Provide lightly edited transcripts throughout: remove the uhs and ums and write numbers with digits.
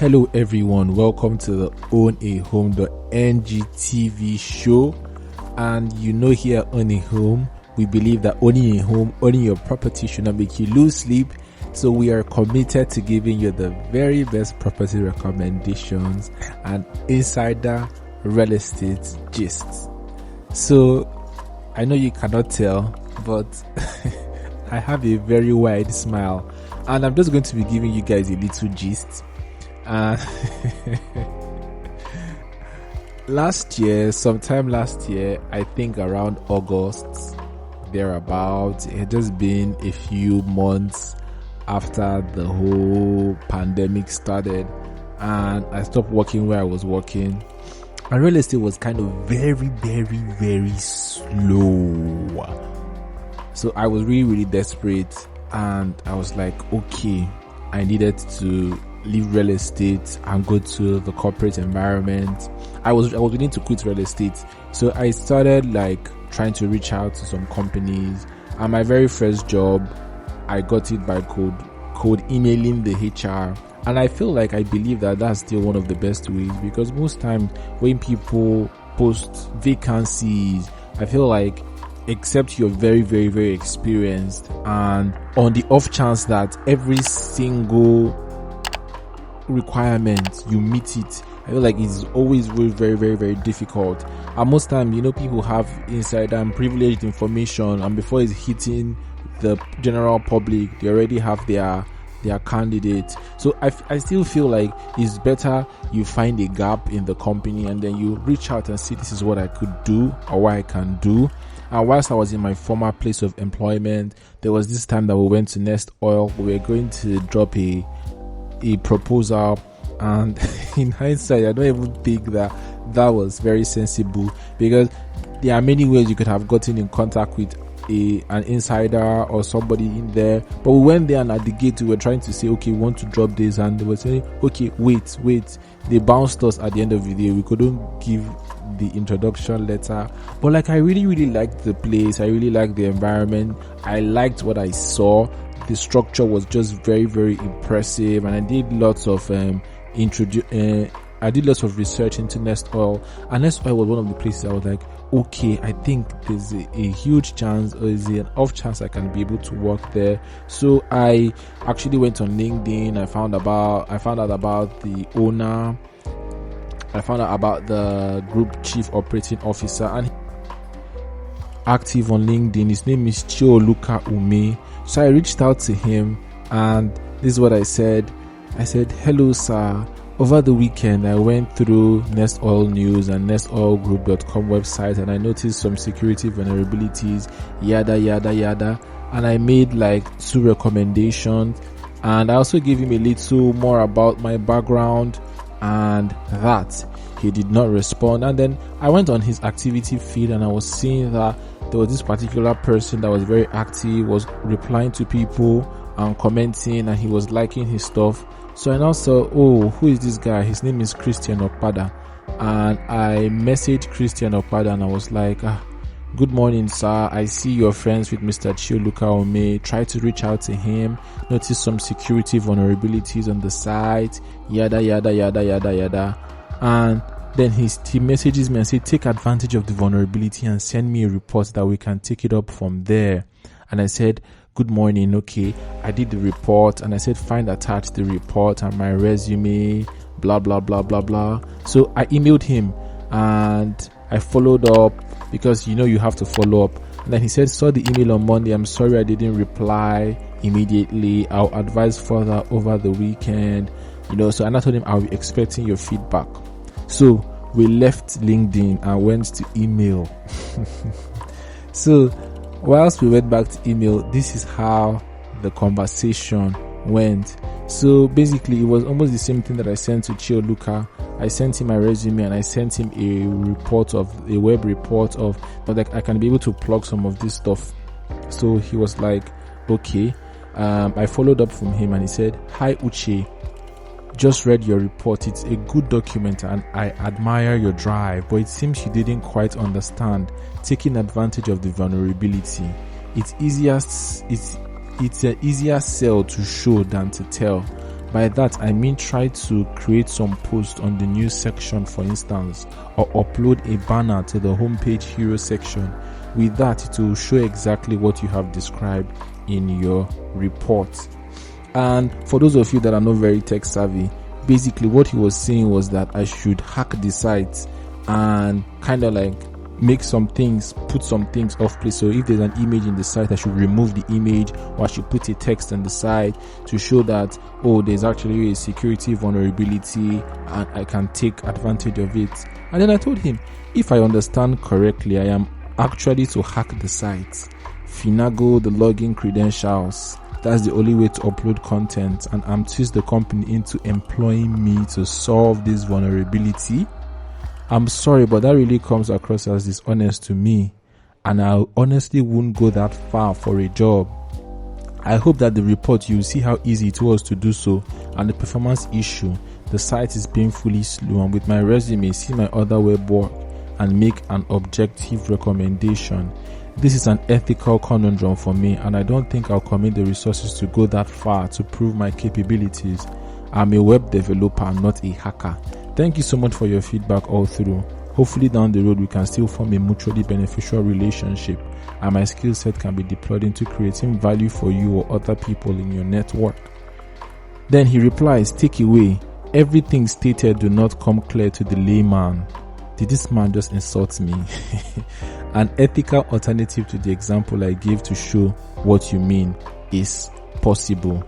Hello everyone, welcome to the Ownahome.ng TV show. And you know, here at Ownahome, we believe that owning a home, owning your property should not make you lose sleep. So we are committed to giving you the very best property recommendations and insider real estate gists. So I know you cannot tell, but I have a very wide smile, and I'm just going to be giving you guys a little gist. Sometime last year, I think around August, thereabout, it had just been a few months after the whole pandemic started, and I stopped working where I was working. And real estate was kind of very, very, very slow. So I was really, really desperate, and I was like, okay, I needed to leave real estate and go to the corporate environment. I was willing to quit real estate. So I started like trying to reach out to some companies. And my very first job, I got it by cold emailing the HR. And I believe that that's still one of the best ways, because most times when people post vacancies, I feel like, except you're very, very, very experienced, and on the off chance that every single requirement you meet it, I feel like it's always very, very, very, very difficult. And most time, people have insider and privileged information, and before it's hitting the general public, they already have their candidate. So I still feel like it's better you find a gap in the company and then you reach out and see, this is what I could do or what I can do. And whilst I was in my former place of employment, there was this time that we went to Nestoil. We were going to drop a proposal, and in hindsight, I don't even think that was very sensible, because there are many ways you could have gotten in contact with an insider or somebody in there. But we went there, and at the gate we were trying to say, okay, we want to drop this, and they were saying, okay, wait, they bounced us at the end of the day. We couldn't give the introduction letter. But like, I really, really liked the place, I really liked the environment, I liked what I saw. The structure was just very, very impressive, and I did lots of research into Nestoil, and Nestoil was one of the places I was like, okay, I think there's a huge chance, or is an off chance I can be able to work there. So I actually went on LinkedIn. I found out about the owner. I found out about the group chief operating officer, and active on LinkedIn. His name is Ownahome. So I reached out to him, and this is what I said. I said, hello sir, over the weekend I went through Nestoil News and nestoilgroup.com website, and I noticed some security vulnerabilities, yada yada yada, and I made like 2 recommendations, and I also gave him a little more about my background, and that he did not respond. And then I went on his activity feed, and I was seeing that there was this particular person that was very active, was replying to people and commenting, and he was liking his stuff. So I now saw, oh, who is this guy? His name is Christian Okpada. And I messaged Christian Okpada, and I was like, good morning sir, I see you're friends with Mr. Ownahome. Try to reach out to him, notice some security vulnerabilities on the site, yada yada yada yada yada. And then he messages me and said, take advantage of the vulnerability and send me a report that we can take it up from there. And I said, good morning, okay. I did the report, and I said, find attached the report and my resume, blah blah blah blah blah. So I emailed him, and I followed up, because you have to follow up. And then he said, saw the email on Monday, I'm sorry I didn't reply immediately, I'll advise further over the weekend. So, and I told him I'll be expecting your feedback. So we left LinkedIn and went to email. So whilst we went back to email, this is how the conversation went. So basically, it was almost the same thing that I sent to Chioluka. I sent him my resume, and I sent him a web report of, but like, I can be able to plug some of this stuff. So he was like, okay. I followed up from him, and he said, hi Uche, just read your report. It's a good document, and I admire your drive, but it seems you didn't quite understand taking advantage of the vulnerability. It's an easier sell to show than to tell. By that, I mean try to create some post on the news section, for instance, or upload a banner to the homepage hero section. With that, it will show exactly what you have described in your report. And for those of you that are not very tech savvy, basically what he was saying was that I should hack the site and kind of like make some things, put some things off place. So if there's an image in the site, I should remove the image, or I should put a text on the site to show that, oh, there's actually a security vulnerability and I can take advantage of it. And then I told him, if I understand correctly, I am actually to hack the site, finagle the login credentials. That's the only way to upload content, and I'm twist the company into employing me to solve this vulnerability. I'm sorry, but that really comes across as dishonest to me, and I honestly wouldn't go that far for a job. I hope that the report, you see how easy it was to do so, and the performance issue. The site is painfully slow, and with my resume, see my other web work and make an objective recommendation. This is an ethical conundrum for me, and I don't think I'll commit the resources to go that far to prove my capabilities. I'm a web developer, not a hacker. Thank you so much for your feedback all through. Hopefully down the road we can still form a mutually beneficial relationship, and my skill set can be deployed into creating value for you or other people in your network. Then he replies, take away, everything stated do not come clear to the layman. Did this man just insult me? An ethical alternative to the example I gave to show what you mean is possible.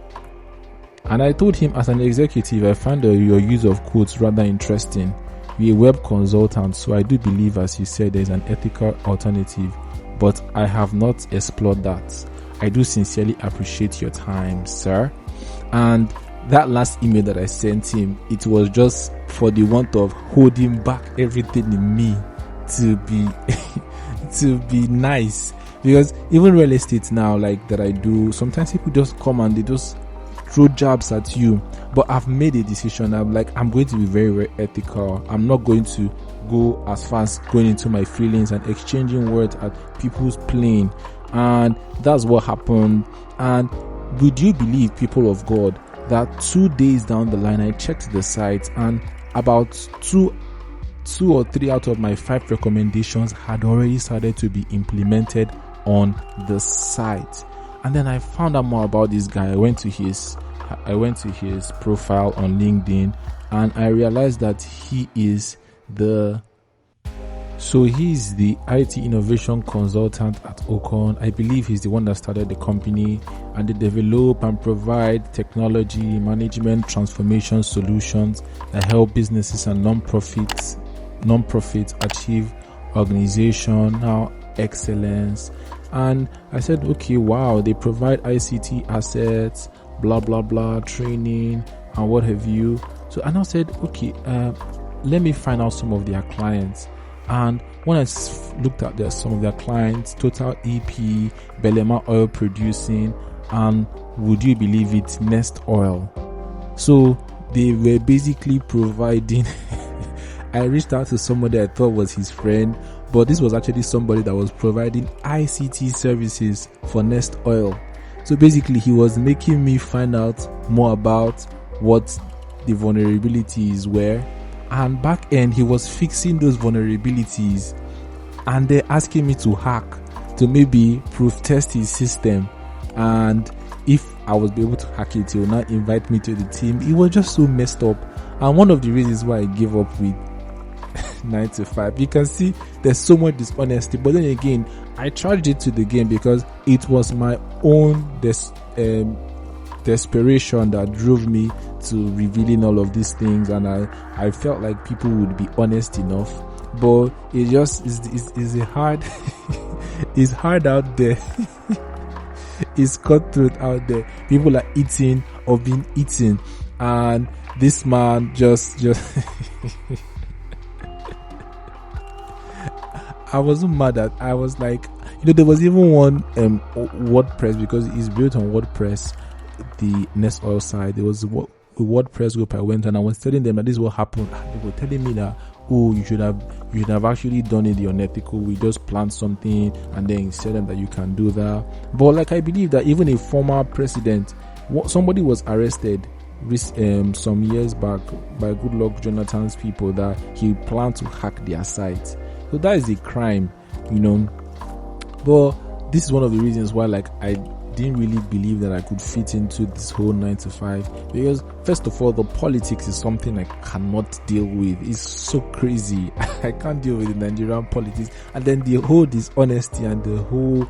And I told him, as an executive, I find your use of quotes rather interesting. You're a web consultant, so I do believe, as you said, there is an ethical alternative, but I have not explored that. I do sincerely appreciate your time, sir. And that last email that I sent him, it was just for the want of holding back everything in me to be to be nice. Because even real estate now, like that I do, sometimes people just come and they just throw jabs at you. But I've made a decision. I'm going to be very, very ethical. I'm not going to go as far as going into my feelings and exchanging words at people's plane. And that's what happened. And would you believe, people of God, that 2 days down the line, I checked the site, and about two or three out of my 5 recommendations had already started to be implemented on the site. And then I found out more about this guy. I went to his profile on LinkedIn, and I realized that he's the IT innovation consultant at Ownahome. I believe he's the one that started the company, and they develop and provide technology management transformation solutions that help businesses and non-profits achieve organizational excellence. And I said, okay, wow, they provide ICT assets, blah blah blah, training and what have you. So and I said, okay, let me find out some of their clients. And when I looked at some of their clients, Total EP, Belema Oil Producing, and would you believe it, Nestoil. So they were basically providing I reached out to somebody I thought was his friend, but this was actually somebody that was providing ICT services for Nestoil. So basically he was making me find out more about what the vulnerabilities were, and back end he was fixing those vulnerabilities, and they're asking me to hack to maybe proof test his system, and if I was able to hack it, he will now invite me to the team. It was just so messed up, and one of the reasons why I gave up with 9 to 5, you can see there's so much dishonesty. But then again, I charged it to the game because it was my own desperation that drove me to revealing all of these things, and I felt like people would be honest enough. But it just is a hard it's hard out there. It's cutthroat out there. People are eating or being eaten, and this man just I wasn't mad at. I was like, there was even one WordPress, because it's built on WordPress, the Nestoil side. There was a WordPress group I went, and I was telling them that this is what happened. They were telling me that, oh, you should have actually done it the unethical. We just planned something and then tell them that you can do that. But like, I believe that even a former president, somebody was arrested some years back by Good Luck Jonathan's people that he planned to hack their site. So that is a crime, But this is one of the reasons why, like, I didn't really believe that I could fit into this whole 9 to 5, because first of all, the politics is something I cannot deal with. It's so crazy. I can't deal with the Nigerian politics, and then the whole dishonesty and the whole,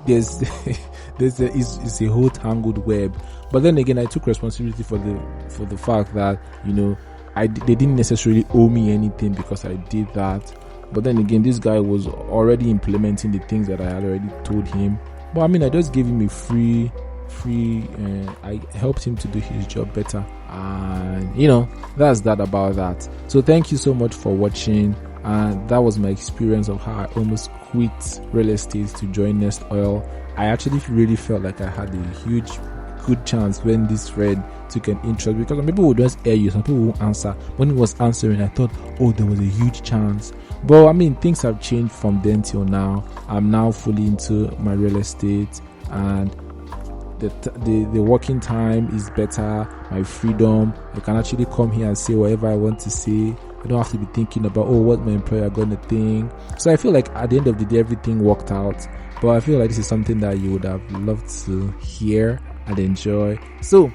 there's it's a whole tangled web. But then again, I took responsibility for the fact that they didn't necessarily owe me anything because I did that. But then again, this guy was already implementing the things that I had already told him. But I mean, I just gave him a free, I helped him to do his job better. And, that's that about that. So thank you so much for watching. And that was my experience of how I almost quit real estate to join Nestoil. I actually really felt like I had a good chance when this thread took an interest, because some people would just air you, some people won't answer. When it was answering, I thought, oh, there was a huge chance. But I mean, things have changed from then till now. I'm now fully into my real estate, and the working time is better. My freedom, I can actually come here and say whatever I want to say. I don't have to be thinking about, what my employer gonna think. So I feel like at the end of the day, everything worked out. But I feel like this is something that you would have loved to hear and enjoy. So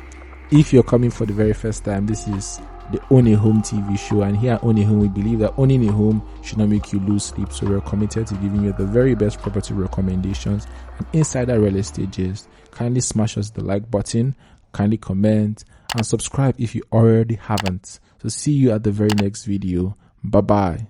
if you're coming for the very first time, this is the Ownahome TV show, and here at Ownahome we believe that owning a home should not make you lose sleep. So we're committed to giving you the very best property recommendations and insider real estate gist. Kindly smash us the like button, kindly comment and subscribe if you already haven't. So see you at the very next video. Bye bye.